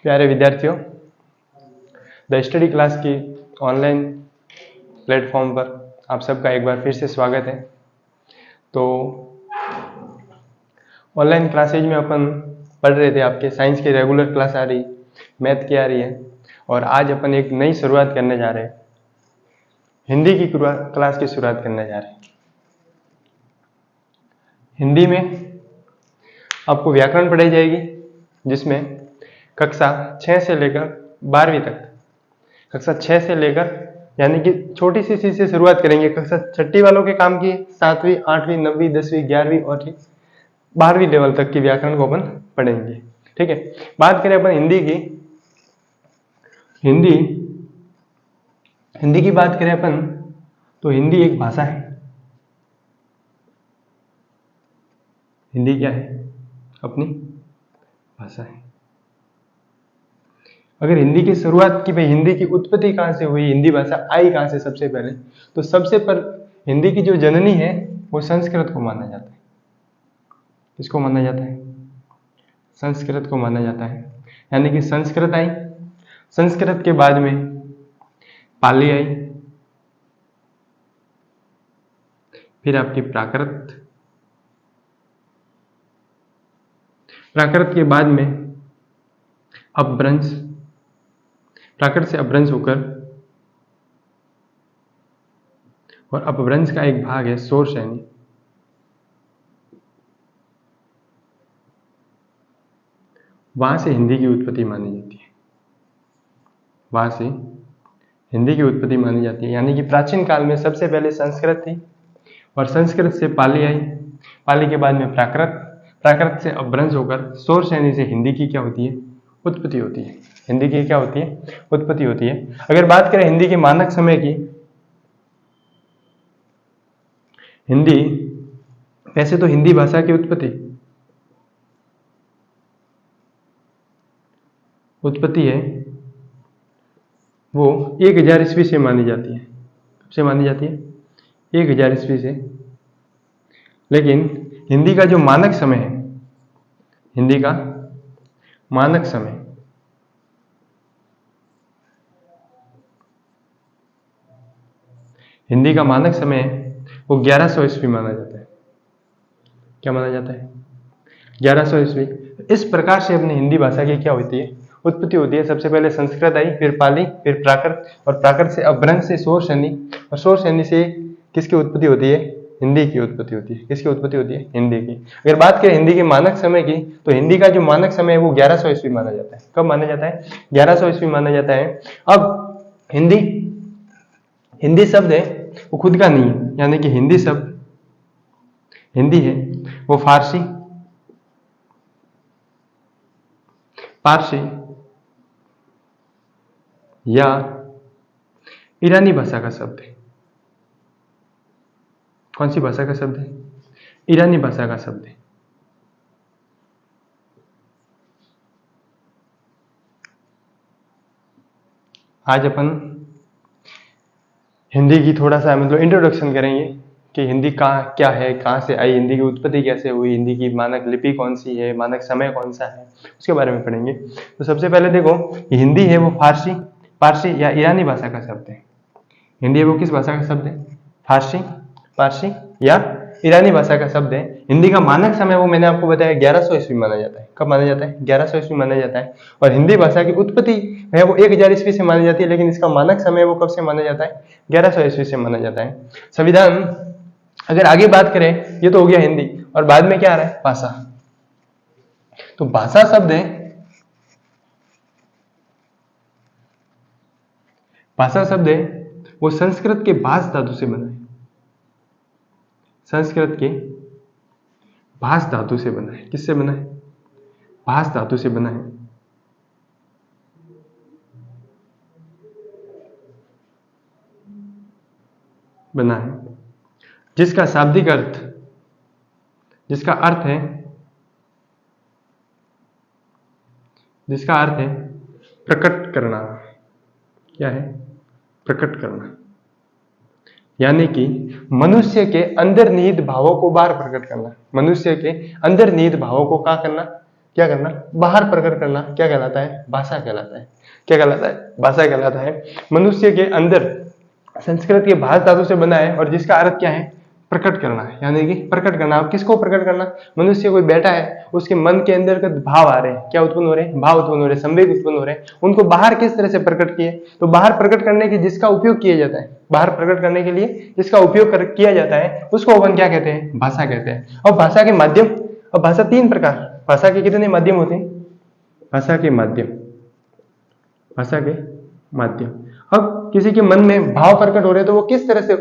प्यारे विद्यार्थियों, the study class की ऑनलाइन प्लेटफॉर्म पर आप सबका एक बार फिर से स्वागत है। तो ऑनलाइन क्लासेज में अपन पढ़ रहे थे, आपके साइंस की रेगुलर क्लास आ रही, मैथ की आ रही है, और आज अपन एक नई शुरुआत करने जा रहे हैं। हिंदी की क्लास की शुरुआत करने जा रहे हैं। हिंदी में आपको व्याकरण पढ़ाई जाएगी, जिसमें कक्षा 6 से लेकर 12वीं तक, कक्षा 6 से लेकर यानी कि छोटी सी चीज से शुरुआत करेंगे। कक्षा 6ठी वालों के काम की 7वीं, 8वीं, 9वीं, 10वीं, 11वीं और 12वीं लेवल तक की व्याकरण को अपन पढ़ेंगे। ठीक है। बात करें अपन हिंदी की, हिंदी की बात करें अपन तो हिंदी एक भाषा है। हिंदी क्या है? अपनी भाषा है। अगर हिंदी की शुरुआत की, भाई हिंदी की उत्पत्ति कहां से हुई, हिंदी भाषा आई कहां से सबसे पहले, तो सबसे पर हिंदी की जो जननी है वो संस्कृत को माना जाता है। किसको माना जाता है? संस्कृत को माना जाता है। यानी कि संस्कृत आई, संस्कृत के बाद में पाली आई, फिर आपकी प्राकृत, प्राकृत के बाद में अपभ्रंश, प्राकृत से अपभ्रंश होकर, और अपभ्रंश का एक भाग है शोरशैनी। वहां से हिंदी की उत्पत्ति मानी जाती है। वहां से हिंदी की उत्पत्ति मानी जाती है। यानी कि प्राचीन काल में सबसे पहले संस्कृत थी, और संस्कृत से पाली आई, पाली के बाद में प्राकृत, प्राकृत से अपभ्रंश होकर शोरशैनी से हिंदी की क्या होती है? उत्पत्ति होती है। हिंदी की क्या होती है? उत्पत्ति होती है। अगर बात करें हिंदी के मानक समय की, हिंदी, वैसे तो हिंदी भाषा की उत्पत्ति है वो 1000 ईस्वी से मानी जाती है। कब से मानी जाती है? 1000 ईस्वी से। लेकिन हिंदी का जो मानक समय है, हिंदी का मानक समय, हिंदी का मानक समय वो 1100 ईस्वी माना जाता है। क्या माना जाता है? 1100 ईस्वी। इस प्रकार से अपनी हिंदी भाषा की क्या होती है? उत्पत्ति होती है। सबसे पहले संस्कृत आई, फिर पाली, फिर प्राकृत, और प्राकृत से अपभ्रंश से शोरशैनी, और शोरशैनी से किसकी उत्पत्ति होती है? हिंदी की उत्पत्ति होती है। किसकी उत्पत्ति होती है? हिंदी की। अगर बात करें हिंदी के मानक समय की, तो हिंदी का जो मानक समय है वो 1100 ईस्वी माना जाता है। कब माना जाता है? 1100 ईस्वी माना जाता है। अब हिंदी, हिंदी शब्द है वो खुद का नहीं है। यानी कि हिंदी शब्द, हिंदी है वो फारसी, पारसी या ईरानी भाषा का शब्द है। कौन सी भाषा का शब्द है? ईरानी भाषा का शब्द है। आज अपन हिंदी की थोड़ा सा मतलब इंट्रोडक्शन करेंगे कि हिंदी कहाँ क्या है, कहाँ से आई, हिंदी की उत्पत्ति कैसे हुई, हिंदी की मानक लिपि कौन सी है, मानक समय कौन सा है, उसके बारे में पढ़ेंगे। तो सबसे पहले देखो, हिंदी है वो फारसी, पारसी या ईरानी भाषा का शब्द है। हिंदी है वो किस भाषा का शब्द है? फारसी, पारसी या ईरानी भाषा का शब्द है। हिंदी का मानक समय वो मैंने आपको बताया 1100 ईस्वी माना जाता है। कब माना जाता है? 1100 ईस्वी माना जाता है। और हिंदी भाषा की उत्पत्ति है वो 1000 ईस्वी से मानी जाती है, लेकिन इसका मानक समय वो कब से माना जाता है? 1100 ईस्वी से माना जाता है। संविधान, अगर आगे बात करें, ये तो हो गया हिंदी, और बाद में क्या आ रहा है? भाषा। तो भाषा शब्द है, भाषा शब्द है वो संस्कृत के भाष धातु से बना है। संस्कृत के भाष धातु से बना है। किससे बना है? भाष धातु से बना है। बना है, जिसका शाब्दिक अर्थ, जिसका अर्थ है, जिसका अर्थ है प्रकट करना। क्या है? प्रकट करना। यानी कि मनुष्य के अंदर निहित भावों को बाहर प्रकट करना। मनुष्य के अंदर निहित भावों को क्या करना? क्या करना, बाहर प्रकट करना, क्या कहलाता है, भाषा कहलाता है। क्या कहलाता है, भाषा कहलाता है। मनुष्य के अंदर संस्कृत के भाष धातु से बना है और जिसका अर्थ क्या है, प्रकट करना है, यानी कि प्रकट करना। अब किसको प्रकट करना, मनुष्य कोई बैठा है, उसके मन के अंदर का भाव आ रहे हैं, क्या उत्पन्न हो रहे हैं, भाव उत्पन्न हो रहे हैं, संवेग उत्पन्न हो रहे हैं, उनको बाहर किस तरह से प्रकट किए, तो बाहर प्रकट करने के जिसका उपयोग किया जाता है, बाहर प्रकट करने के लिए जिसका उपयोग किया जाता है उसको अपन क्या कहते हैं, भाषा कहते हैं। और भाषा के माध्यम, अब भाषा तीन प्रकार, भाषा के कितने माध्यम होते हैं, भाषा के माध्यम, भाषा के माध्यम। अब किसी के मन में भाव प्रकट हो रहे हैं तो वो किस तरह से,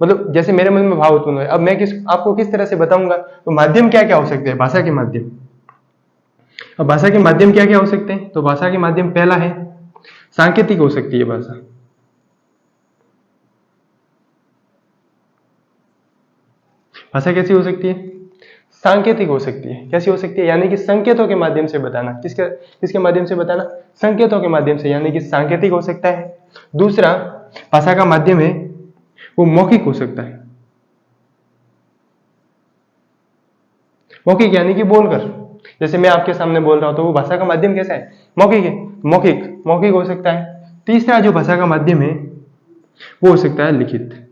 मतलब जैसे मेरे मन में भाव उत्पन्न हुए, अब मैं आपको किस तरह से बताऊंगा, तो माध्यम क्या क्या हो सकते हैं, भाषा के माध्यम। अब भाषा के माध्यम क्या क्या हो सकते हैं, तो भाषा के माध्यम पहला है सांकेतिक हो सकती है भाषा। भाषा कैसी हो सकती है, सांकेतिक हो सकती है। कैसी हो सकती है, यानी कि संकेतों के माध्यम से बताना। किसके माध्यम से बताना, संकेतों के माध्यम से, यानी कि सांकेतिक हो सकता है। दूसरा भाषा का माध्यम है वो मौखिक हो सकता है। मौखिक यानी कि बोलकर, जैसे मैं आपके सामने बोल रहा हूं तो वो भाषा का माध्यम कैसा है, मौखिक है, मौखिक हो सकता है। तीसरा जो भाषा का माध्यम है वो हो सकता है लिखित।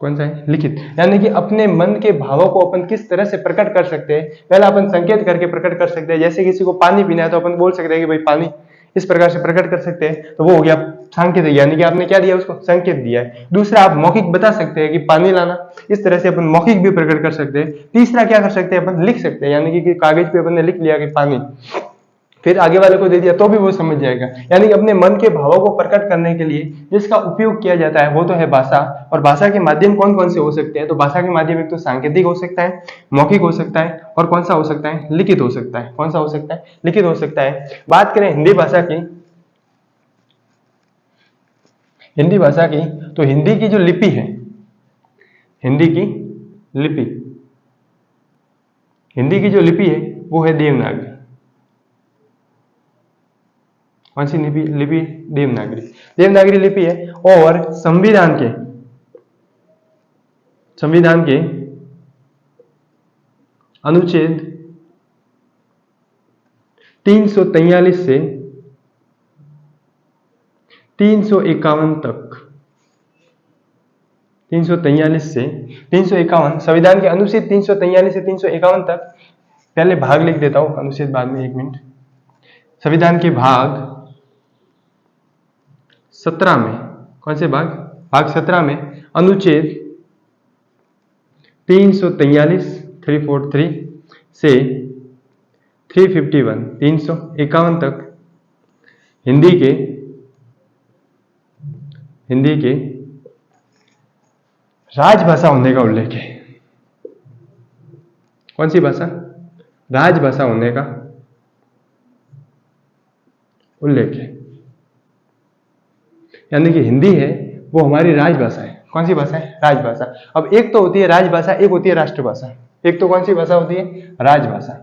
कौन सा है, लिखित, यानी कि अपने मन के भावों को अपन किस तरह से प्रकट कर सकते हैं। पहला अपन संकेत करके प्रकट कर सकते हैं, जैसे किसी को पानी पीना है तो अपन बोल सकते हैं कि भाई पानी, इस प्रकार से प्रकट कर सकते हैं, तो वो हो गया सांकेतिक, यानी कि आपने क्या दिया, उसको संकेत दिया है। दूसरा आप मौखिक बता सकते हैं कि पानी लाना, इस तरह से अपन मौखिक भी प्रकट कर सकते हैं। तीसरा क्या कर सकते हैं, अपन लिख सकते हैं, यानी कि कागज पे अपन ने लिख लिया कि पानी, फिर आगे वाले को दे दिया तो भी वो समझ जाएगा। यानी कि अपने मन के भावों को प्रकट करने के लिए जिसका उपयोग किया जाता है वो तो है भाषा। और भाषा के माध्यम कौन कौन से हो सकते हैं, तो भाषा के माध्यम एक तो सांकेतिक हो सकता है, मौखिक हो सकता है, और कौन सा हो सकता है, लिखित हो सकता है। कौन सा हो सकता है, लिखित हो सकता है। बात करें हिंदी भाषा की, हिंदी भाषा की, तो हिंदी की जो लिपि है, हिंदी की लिपि, हिंदी की जो लिपि है वो है देवनागरी। कौन सी लिपि, देवनागरी, देवनागरी लिपि है। और संविधान के अनुच्छेद 343 से 351 तक, 343 से 351, संविधान के अनुच्छेद 343 से 351 तक, पहले भाग लिख देता हूं, अनुच्छेद बाद में, 1 मिनट। संविधान के भाग 17 में, कौन से भाग, भाग 17 में अनुच्छेद 343 343 से 351 351 तक हिंदी के राजभाषा होने का उल्लेख है। कौन सी भाषा, राजभाषा होने का उल्लेख है, यानी कि हिंदी है वो हमारी राजभाषा है। कौन सी भाषा है, राजभाषा। अब एक तो होती है राजभाषा, एक होती है राष्ट्रभाषा। एक तो कौन सी भाषा होती है, राजभाषा,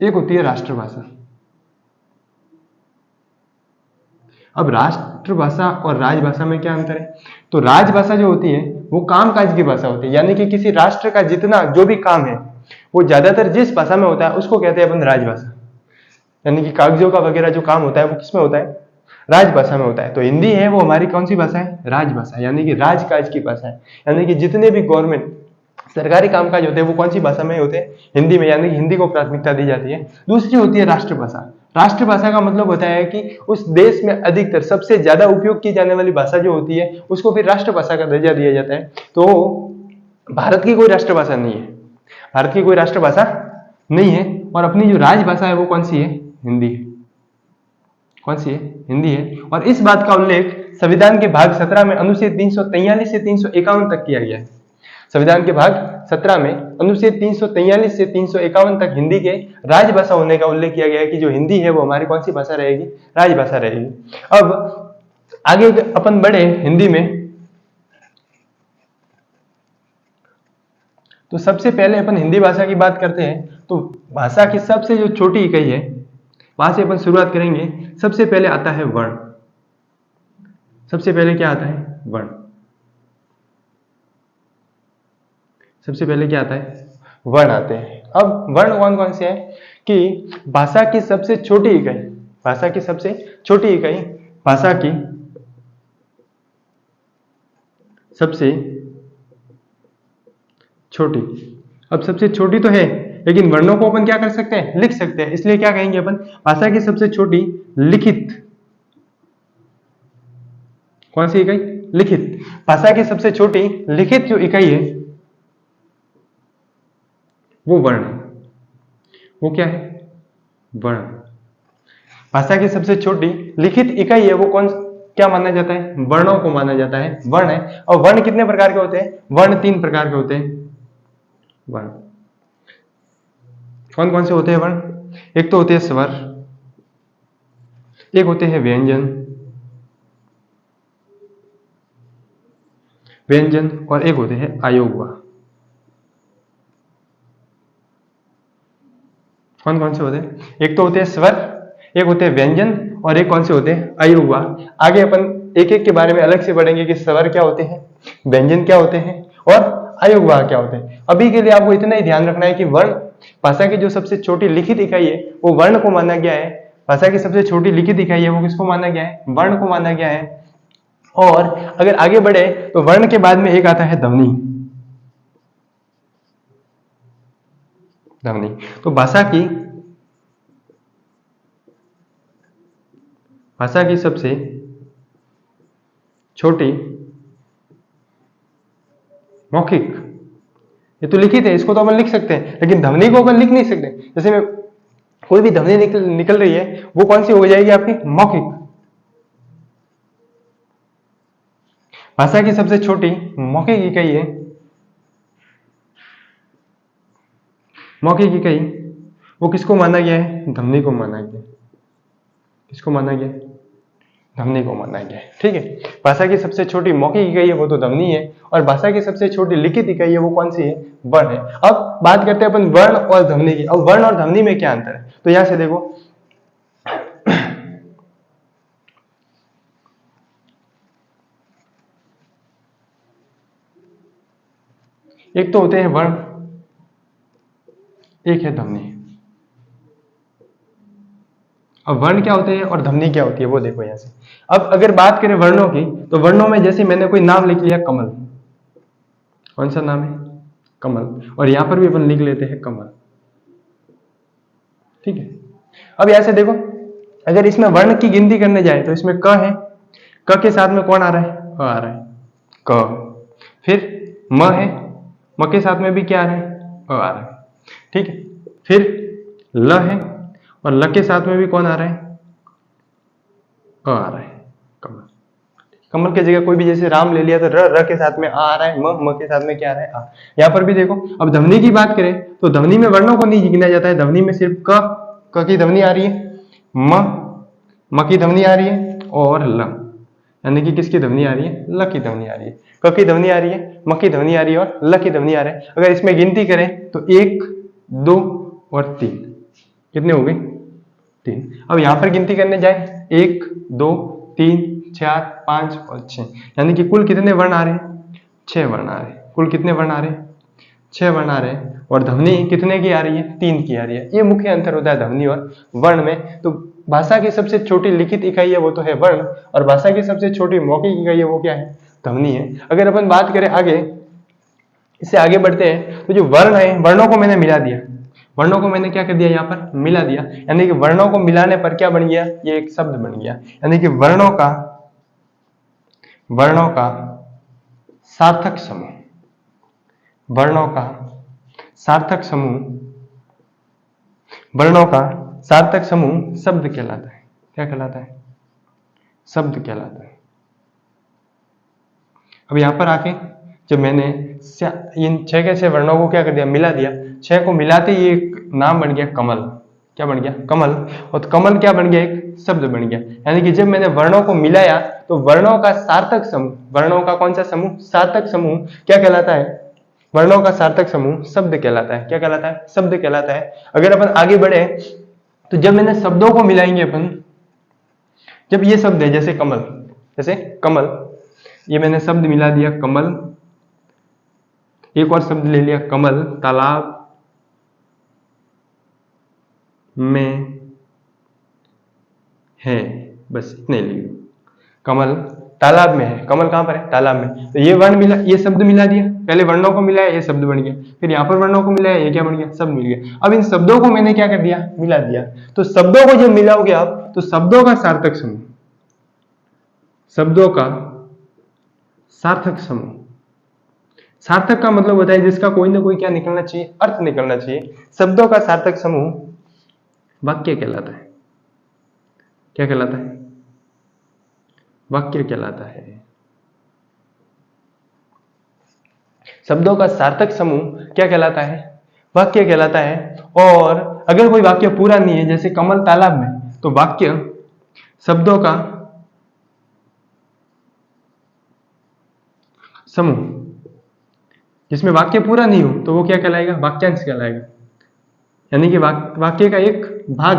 एक होती है राष्ट्रभाषा। अब राष्ट्रभाषा और राजभाषा में क्या अंतर है, तो राजभाषा जो होती है वो कामकाज की भाषा होती है, यानी कि किसी राष्ट्र का जितना जो भी काम है वो ज्यादातर जिस भाषा में होता है उसको कहते हैं अपन राजभाषा। यानी कि कागजों का वगैरह जो काम होता है वो किसमें होता है, राजभाषा में होता है। तो हिंदी है वो हमारी कौन सी भाषा है, राजभाषा, यानी कि राजकाज की भाषा है। यानी कि जितने भी गवर्नमेंट सरकारी कामकाज होते हैं वो कौन सी भाषा में होते हैं, हिंदी में, यानी कि हिंदी को प्राथमिकता दी जाती है। दूसरी होती है राष्ट्रभाषा। राष्ट्रभाषा का मतलब होता है कि उस देश में अधिकतर सबसे ज्यादा उपयोग की जाने वाली भाषा जो होती है उसको फिर राष्ट्रभाषा का दर्जा दिया जाता है। तो भारत की कोई राष्ट्रभाषा नहीं है, भारत की कोई राष्ट्रभाषा नहीं है। और अपनी जो राजभाषा है वो कौन सी है, हिंदी है। कौन सी है, हिंदी है। और इस बात का उल्लेख संविधान के भाग 17 में अनुच्छेद 343 से 351 तक किया गया है। संविधान के भाग 17 में अनुच्छेद 343 से 351 तक हिंदी के राजभाषा होने का उल्लेख किया गया है कि जो हिंदी है वो हमारी कौन सी भाषा रहेगी, राजभाषा रहेगी। अब आगे अपन बढ़े हिंदी में, तो सबसे पहले अपन हिंदी भाषा की बात करते हैं। तो भाषा की सबसे जो छोटी इकाई है वहां से अपन शुरुआत करेंगे। सबसे पहले आता है वर्ण। सबसे पहले क्या आता है, वर्ण। सबसे पहले क्या आता है? वर्ण आते हैं। अब वर्ण कौन कौन से हैं कि भाषा की सबसे छोटी इकाई, भाषा की सबसे छोटी इकाई, भाषा की सबसे छोटी। अब सबसे छोटी तो है, लेकिन वर्णों को अपन क्या कर सकते हैं? लिख सकते हैं। इसलिए क्या कहेंगे अपन? भाषा की सबसे छोटी लिखित, कौन सी इकाई? लिखित। भाषा की सबसे छोटी लिखित जो इकाई है वो वर्ण है। वो क्या है? वर्ण। भाषा की सबसे छोटी लिखित इकाई है वो कौन, क्या माना जाता है? वर्णों को माना जाता है, वर्ण है। और वर्ण कितने प्रकार के होते हैं? वर्ण 3 प्रकार के होते हैं। वर्ण कौन कौन से होते हैं वर्ण? एक तो होते हैं स्वर, एक होते हैं व्यंजन, व्यंजन, और एक होते हैं अयोगवा। कौन कौन से होते हैं? एक तो होते हैं स्वर, एक होते हैं व्यंजन, और एक कौन से होते हैं? अयोगवा। आगे अपन एक एक के बारे में अलग से पढ़ेंगे कि स्वर क्या होते हैं, व्यंजन क्या होते हैं, और अयोगवा क्या होते हैं। अभी के लिए आपको इतना ही ध्यान रखना है कि वर्ण, भाषा की जो सबसे छोटी लिखित इकाई है वो वर्ण को माना गया है। भाषा की सबसे छोटी लिखित इकाई है वो किसको माना गया है? वर्ण को माना गया है। और अगर आगे बढ़े तो वर्ण के बाद में एक आता है ध्वनि। ध्वनि तो भाषा की सबसे छोटी मौखिक, ये तो लिखित है, इसको तो अपन लिख सकते हैं, लेकिन ध्वनि को अपन लिख नहीं सकते। जैसे में कोई भी ध्वनि निकल रही है वो कौन सी हो जाएगी? आपकी मौखिक। भाषा की सबसे छोटी मौखिक इकाई है, मौखिक इकाई वो किसको माना गया है? ध्वनि को माना गया। किसको माना गया? ध्वनि को माना गया है। ठीक है, भाषा की सबसे छोटी मौखिक इकाई है वो तो ध्वनि है, और भाषा की सबसे छोटी लिखित इकाई है वो कौन सी है? वर्ण है। अब बात करते हैं अपन वर्ण और ध्वनि की। अब वर्ण और ध्वनि में क्या अंतर है? तो यहां से देखो, एक तो होते हैं वर्ण, एक है ध्वनि। अब वर्ण क्या होते हैं और ध्वनि क्या होती है वो देखो यहां से। अब अगर बात करें वर्णों की, तो वर्णों में जैसे मैंने कोई नाम लिख लिया कमल, कौन सा नाम है? कमल, और यहां पर भी अपन लिख लेते हैं कमल। ठीक है, अब यहां से देखो, अगर इसमें वर्ण की गिनती करने जाए तो इसमें क है, क के साथ में कौन आ रहा है? अ आ रहा है, क। फिर म है, म के साथ में भी क्या आ रहा है? अ आ रहा है। ठीक है, फिर ल है, और ल के साथ में भी कौन आ रहा है? अ आ रहा है, कमल। कमल की जगह कोई भी जैसे राम ले लिया तो र के साथ में आ रहा है, म के साथ में क्या आ रहा है? आ। यहाँ पर भी देखो, अब ध्वनि की बात करें तो ध्वनि में वर्णों को नहीं गिना जाता है, ध्वनि में सिर्फ क की ध्वनि आ रही है, म की ध्वनि आ रही है, और ल, यानी कि किसकी ध्वनि आ रही है? ल की ध्वनि आ रही है। क की ध्वनि आ रही है, म की ध्वनि आ रही है, और ल की ध्वनि आ रही है। अगर इसमें गिनती करें तो 1 2 और 3, कितने हो गए? 3। अब यहां पर गिनती करने जाए 1 2 3 4 5 और 6, यानी कि कुल कितने वर्ण आ रहे हैं? 6 वर्ण आ रहे हैं। कुल कितने वर्ण आ रहे हैं? 6 वर्ण आ रहे हैं। और ध्वनि कितने की आ रही है? 3 की आ रही है। ये मुख्य अंतर होता है ध्वनि और वर्ण में। तो भाषा की सबसे छोटी लिखित इकाई है वो तो है वर्ण, और भाषा की सबसे छोटी मौखिक इकाई है वो क्या है? ध्वनि है। अगर अपन बात करें आगे, इससे आगे बढ़ते हैं, तो जो वर्ण है, वर्णों को मैंने मिला दिया, वर्णों को मैंने क्या कर दिया? यहाँ पर मिला दिया, यानी कि वर्णों को मिलाने पर क्या बन गया? ये एक शब्द बन गया, यानी कि वर्णों का सार्थक समूह, वर्णों का सार्थक समूह, वर्णों का सार्थक समूह शब्द कहलाता है। क्या कहलाता है? शब्द कहलाता है। अब यहां पर आके जब मैंने इन 6 के 6 वर्णों को क्या कर दिया? मिला दिया। 6 को मिलाते ही एक नाम बन गया कमल। क्या बन गया? कमल। और कमल क्या बन गया? एक शब्द बन गया। यानी कि जब मैंने वर्णों को मिलाया तो वर्णों का सार्थक समूह, वर्णों का कौन सा समूह? सार्थक समूह क्या कहलाता है? वर्णों का सार्थक समूह शब्द कहलाता है। क्या कहलाता है? शब्द कहलाता है। अगर अपन आगे बढ़े तो जब मैंने शब्दों को मिलाएंगे अपन, जब ये शब्द है जैसे कमल, जैसे कमल, ये मैंने शब्द मिला दिया कमल, एक और शब्द ले लिया कमल तालाब में है, बस इतने ले लो। कमल तालाब में है, कमल कहां पर है? तालाब में। तो ये वर्ण मिला, ये शब्द मिला दिया, पहले वर्णों को मिलाया, ये शब्द बन गया, फिर यहाँ पर वर्णों को मिलाया, ये क्या बन गया? शब्द मिल गया। अब इन शब्दों को मैंने क्या कर दिया? मिला दिया। तो शब्दों को जब मिलाओगे आप, तो शब्दों का सार्थक समूह, शब्दों का सार्थक समूह, सार्थक का मतलब होता है जिसका कोई ना कोई क्या निकलना चाहिए? अर्थ निकलना चाहिए। शब्दों का सार्थक समूह वाक्य कहलाता है। क्या कहलाता है? वाक्य कहलाता है। शब्दों का सार्थक समूह क्या कहलाता है? वाक्य कहलाता है। और अगर कोई वाक्य पूरा नहीं है, जैसे कमल तालाब में, तो वाक्य शब्दों का समूह जिसमें वाक्य पूरा नहीं हो, तो वो क्या कहलाएगा? वाक्यांश कहलाएगा। यानी कि वाक्य का एक भाग,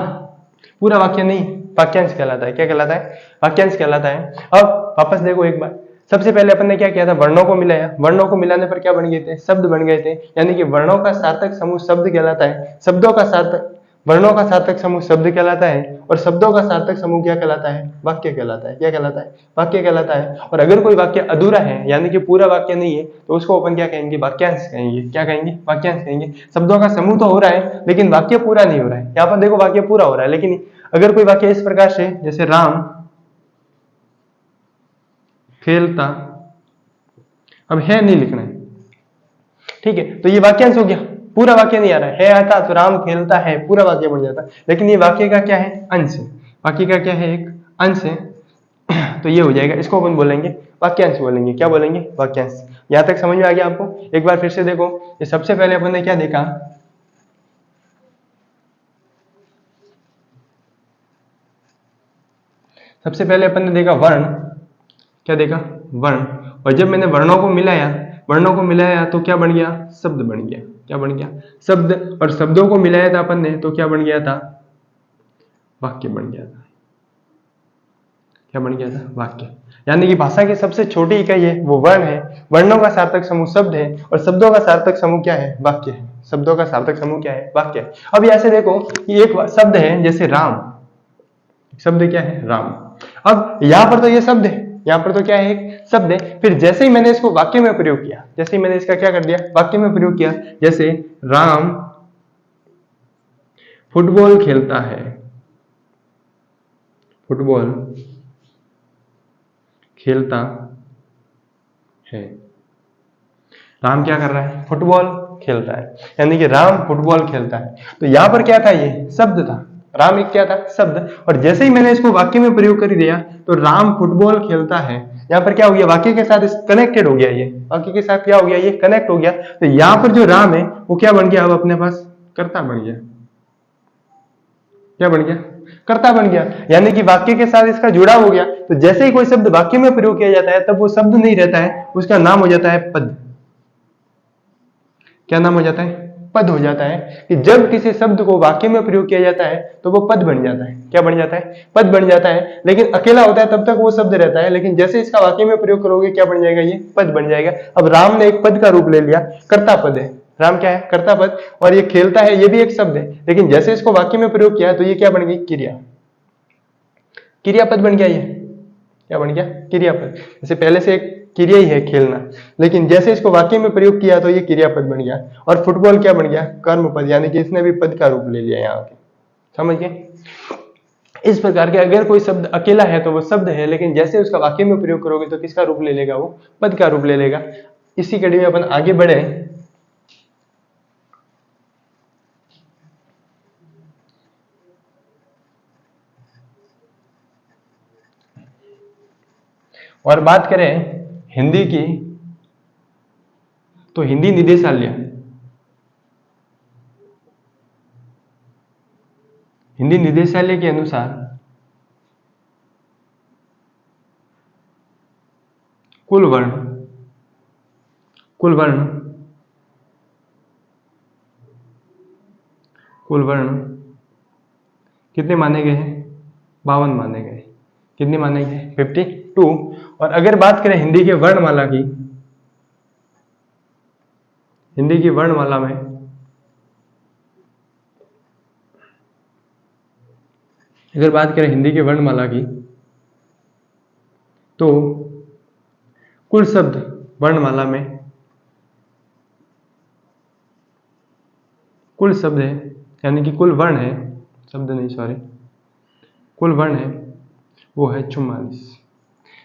पूरा वाक्य नहीं, वाक्यांश कहलाता है। क्या कहलाता है? वाक्यांश कहलाता है। अब वापस देखो एक बार, सबसे पहले अपन ने क्या किया था? वर्णों को मिलाया, वर्णों को मिलाने पर क्या बन गए थे? शब्द बन गए थे। यानी कि वर्णों का सार्थक समूह शब्द कहलाता है, शब्दों का सार्थक, वर्णों का सार्थक समूह शब्द कहलाता है, और शब्दों का सार्थक समूह क्या कहलाता है? वाक्य कहलाता है। क्या कहलाता है? वाक्य कहलाता है। और अगर कोई वाक्य अधूरा है, यानी कि पूरा वाक्य नहीं है, तो उसको अपन क्या कहेंगे? वाक्यांश कहेंगे। क्या कहेंगे? वाक्यांश कहेंगे। शब्दों का समूह तो हो रहा है, लेकिन वाक्य पूरा नहीं हो रहा है। यहाँ पर देखो वाक्य पूरा हो रहा है, लेकिन अगर कोई वाक्य इस प्रकार से, जैसे राम खेलता, अब है नहीं लिखना है, ठीक है, तो ये वाक्यांश हो गया, पूरा वाक्य नहीं आ रहा है आता तो राम खेलता है, पूरा वाक्य बन जाता। लेकिन ये वाक्य का क्या है? अंश है। वाक्य का क्या है? एक अंश है। तो ये हो जाएगा, इसको अपन बोलेंगे वाक्यांश बोलेंगे। क्या बोलेंगे? वाक्यांश। यहां तक समझ में आ गया आपको? एक बार फिर से देखो, ये सबसे पहले अपन ने क्या देखा? सबसे पहले अपन ने देखा वर्ण। क्या देखा? वर्ण। और जब मैंने वर्णों को मिलाया, वर्णों को मिलाया तो क्या बन गया? शब्द बन गया। क्या बन गया? शब्द। और शब्दों को मिलाया था अपन ने, तो क्या बन गया था? वाक्य बन गया था। क्या बन गया था? वाक्य। यानी कि भाषा की सबसे छोटी इकाई है वो वर्ण है, वर्णों का सार्थक समूह शब्द है, और शब्दों का सार्थक समूह क्या है? वाक्य है। शब्दों का सार्थक समूह क्या है? वाक्य है। अब ऐसे देखो कि एक शब्द है, जैसे राम, शब्द क्या है? राम। अब यहां पर तो ये शब्द है, यहां पर तो क्या है? एक शब्द है। फिर जैसे ही मैंने इसको वाक्य में प्रयोग किया, जैसे ही मैंने इसका क्या कर दिया? वाक्य में प्रयोग किया, जैसे राम फुटबॉल खेलता है, फुटबॉल खेलता है। राम क्या कर रहा है? फुटबॉल खेलता है। यानी कि राम फुटबॉल खेलता है। तो यहां पर क्या था? ये शब्द था। राम एक क्या था? शब्द। और जैसे ही मैंने इसको वाक्य में प्रयोग कर दिया, तो राम फुटबॉल खेलता है, यहां पर क्या हो गया? वाक्य के साथ कनेक्टेड हो गया। ये वाक्य के साथ क्या हो गया? ये कनेक्ट हो गया। तो यहां पर जो राम है वो क्या बन गया? अब अपने पास कर्ता बन गया। क्या बन गया? कर्ता बन गया। यानी कि वाक्य के साथ इसका जुड़ाव हो गया। तो जैसे ही कोई शब्द वाक्य में प्रयोग किया जाता है, तब वो शब्द नहीं रहता है, उसका नाम हो जाता है पद। क्या नाम हो जाता है? पद हो जाता है। कि जब किसी शब्द को वाक्य में प्रयोग किया जाता है, तो वो पद बन जाता है। क्या बन जाता है? पद बन जाता है। लेकिन अकेला होता है तब तक वो शब्द रहता है, लेकिन जैसे इसका वाक्य में प्रयोग करोगे, क्या बन जाएगा? ये पद बन जाएगा। अब राम ने एक पद का रूप ले लिया, कर्ता पद है। राम क्या है? कर्ता पद। और ये खेलता है, ये भी एक शब्द है, लेकिन जैसे इसको वाक्य में प्रयोग किया, तो ये क्या बन गई? क्रिया। क्रियापद बन गया। ये क्या बन गया? क्रियापद। जैसे पहले से एक क्रिया ही है खेलना, लेकिन जैसे इसको वाक्य में प्रयोग किया, तो ये क्रियापद बन गया। और फुटबॉल क्या बन गया? कर्मपद। यानी कि इसने भी पद का रूप ले लिया यहाँ के। समझ गए? इस प्रकार के अगर कोई शब्द अकेला है तो वो शब्द है, लेकिन जैसे उसका वाक्य में प्रयोग करोगे तो किसका रूप ले लेगा? वो पद का रूप ले लेगा। इसी कड़ी में अपन आगे बढ़े। और बात करें हिंदी की, तो हिंदी निदेशालय, हिंदी निदेशालय के अनुसार कुल वर्ण, कुल वर्ण, कुल वर्ण कितने माने गए हैं? 52 माने गए। कितने माने गए? 52। और अगर बात करें हिंदी के वर्णमाला की, हिंदी की वर्णमाला में अगर बात करें हिंदी की वर्णमाला की, तो कुल शब्द वर्णमाला में कुल शब्द है, यानी कि कुल वर्ण है, शब्द नहीं सॉरी, कुल वर्ण है वो है 44।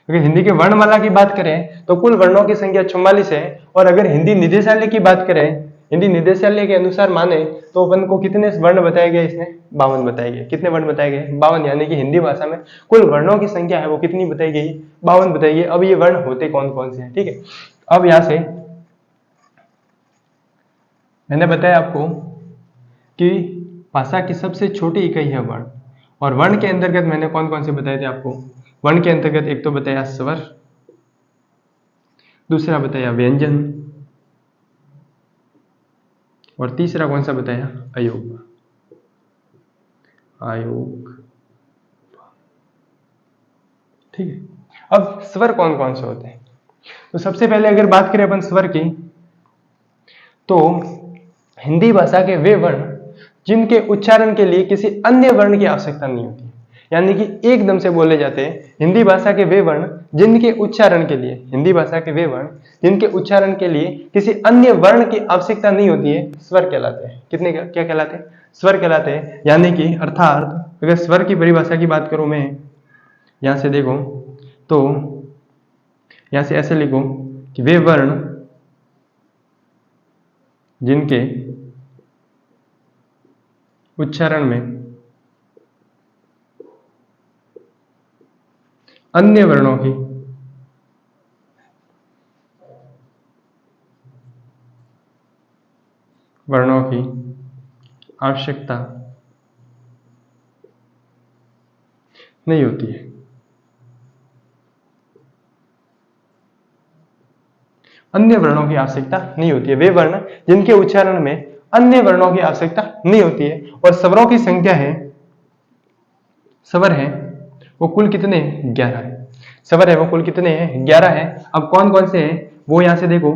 अगर हिंदी के वर्णमाला की बात करें तो कुल वर्णों की संख्या 44 है। और अगर हिंदी निदेशालय की बात करें, हिंदी निदेशालय के अनुसार माने तो अपन को कितने वर्ण बताए गए, इसने 52 बताए गए। कितने वर्ण बताए गए? 52। यानी कि हिंदी भाषा में कुल वर्णों की संख्या है वो कितनी बताई गई? 52 बताई गई। अब ये वर्ण होते कौन कौन से हैं, ठीक है। अब यहां से मैंने बताया आपको कि भाषा की सबसे छोटी इकाई है वर्ण, और वर्ण के अंतर्गत मैंने कौन कौन से बताए थे आपको। वर्ण के अंतर्गत एक तो बताया स्वर, दूसरा बताया व्यंजन, और तीसरा कौन सा बताया? अयोग। आयोग, ठीक है। अब स्वर कौन कौन से होते हैं? तो सबसे पहले अगर बात करें अपन स्वर की, तो हिंदी भाषा के वे वर्ण जिनके उच्चारण के लिए किसी अन्य वर्ण की आवश्यकता नहीं होती, यानी कि एकदम से बोले जाते हैं। हिंदी भाषा के वे वर्ण जिनके उच्चारण के लिए, हिंदी भाषा के वे वर्ण जिनके उच्चारण के लिए किसी अन्य वर्ण की आवश्यकता नहीं होती है, स्वर कहलाते हैं। कितने क्या कहलाते हैं? स्वर कहलाते हैं। यानी कि अर्थात अगर स्वर की परिभाषा की बात करूं मैं, यहां से देखो तो यहां से ऐसे लिखो कि वे वर्ण जिनके उच्चारण में अन्य वर्णों की आवश्यकता नहीं होती है। अन्य वर्णों की आवश्यकता नहीं होती है, वे वर्ण जिनके उच्चारण में अन्य वर्णों की आवश्यकता नहीं होती है। और स्वरों की संख्या है, स्वर है वो कुल कितने? 11 है। स्वर है वो कुल कितने हैं? 11 है। अब कौन कौन से हैं वो यहां से देखो।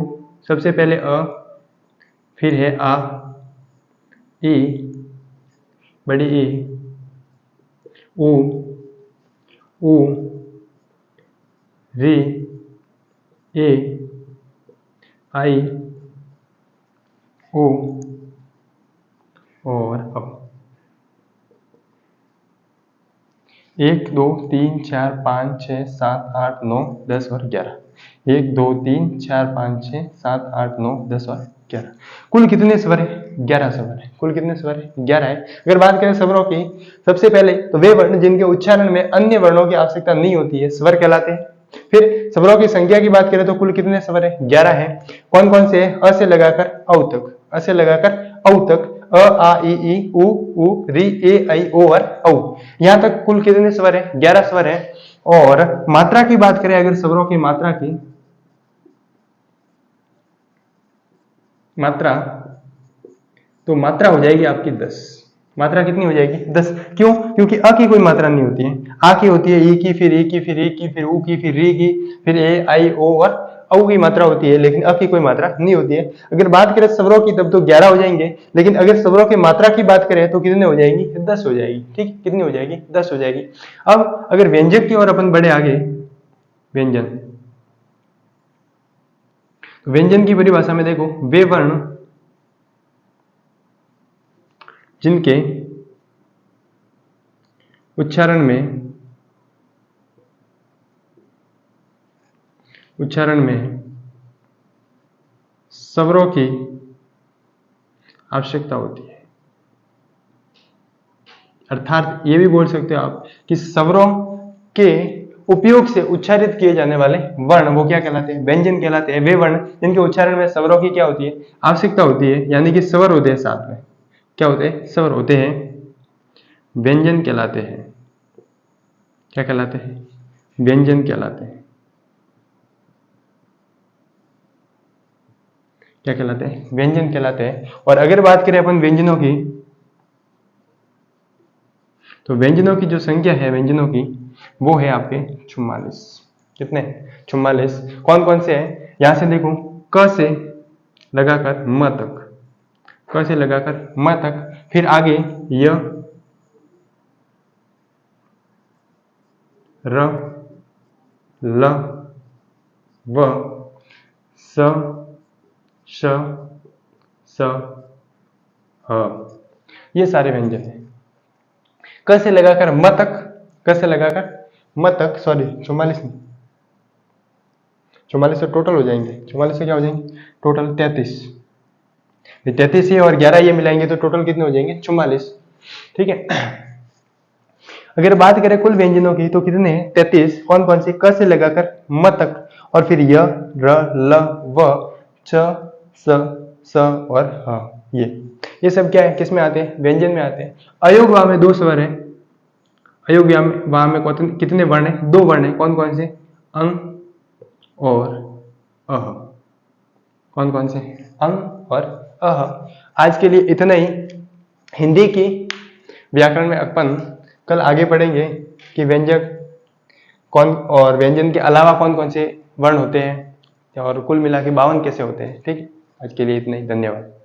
सबसे पहले अ, फिर है आ, ई, बड़ी ई, ऊ, ऊ, री, ए, आई, ओ और अब। 1 2 3 4 5 6 7 8 9 10 और 11। 1 2 3 4 5 6 7 8 9 10 और 11। कुल कितने स्वर है? 11 स्वर है। कुल कितने स्वर है? 11 है। अगर बात करें स्वरों की, सबसे पहले तो वे वर्ण जिनके उच्चारण में अन्य वर्णों की आवश्यकता नहीं होती है, स्वर कहलाते हैं। फिर स्वरों की संख्या की बात करें तो कुल कितने स्वर है? 11 है। कौन कौन से? अ से लगाकर औ तक, अ से लगाकर औ तक, अ आ ई उ ऊ री ए आई ओ और औ। यहां तक कुल कितने स्वर है? 11 स्वर है। और मात्रा की बात करें अगर स्वरों की मात्रा की, मात्रा तो मात्रा हो जाएगी आपकी 10। मात्रा कितनी हो जाएगी? 10। क्यों? क्योंकि अ की कोई मात्रा नहीं होती है। आ की होती है, ई की, फिर ए की, फिर ए की, फिर ऊ की, फिर री की, फिर ए आई ओ और औ की मात्रा होती है, लेकिन अ की कोई मात्रा नहीं होती है। अगर बात करें स्वरों की तब तो 11 हो जाएंगे, लेकिन अगर स्वरों की मात्रा की बात करें तो कितने हो जाएगी? 10 हो जाएगी। ठीक, कितनी हो जाएगी? 10 हो जाएगी। अब अगर व्यंजक की ओर अपन बढ़े आगे, व्यंजन, तो व्यंजन की परिभाषा में देखो, वे वर्ण जिनके उच्चारण में स्वरों की आवश्यकता होती है। अर्थात ये भी बोल सकते हो आप कि स्वरों के उपयोग से उच्चारित किए जाने वाले वर्ण वो क्या कहलाते हैं? व्यंजन कहलाते हैं। वे वर्ण जिनके उच्चारण में स्वरों की क्या होती है? आवश्यकता होती है, यानी कि स्वर होते हैं साथ में। क्या होते हैं? स्वर होते हैं, व्यंजन कहलाते हैं। क्या कहलाते हैं? व्यंजन कहलाते हैं। क्या कहलाते हैं? व्यंजन कहलाते हैं। और अगर बात करें अपन व्यंजनों की, तो व्यंजनों की जो संख्या है व्यंजनों की वो है आपके 44। कितने? 44। कौन कौन से हैं? यहां से देखो, क से लगाकर म तक, क से लगाकर म तक, फिर आगे य, र, ल, व, स, श, स, ह, ये सारे व्यंजन हैं। क से लगाकर म तक, क से लगाकर म तक, सॉरी 44 नहीं, 44 से टोटल हो जाएंगे, 44 से क्या हो जाएंगे टोटल 33, 33 ये और 11 ये मिलाएंगे तो टोटल कितने हो जाएंगे 44। ठीक है। अगर बात करें कुल व्यंजनों की तो कितने हैं 33। कौन कौन से, क से लगाकर म तक और फिर य, र, ल, व, च, स, स और ह। ये सब क्या है, किस में आते हैं, व्यंजन में आते हैं। अयोग वाह में 2 स्वर है, अयोग वाह में कितने वर्ण है, 2 वर्ण है। कौन कौन से, अंग और अह। कौन कौन से, अंग और अह। आज के लिए इतना ही। हिंदी की व्याकरण में अपन कल आगे पढ़ेंगे कि व्यंजक कौन और व्यंजन के अलावा कौन कौन से वर्ण होते हैं और कुल मिला के 52 कैसे होते हैं। ठीक है, आज के लिए इतना ही, धन्यवाद।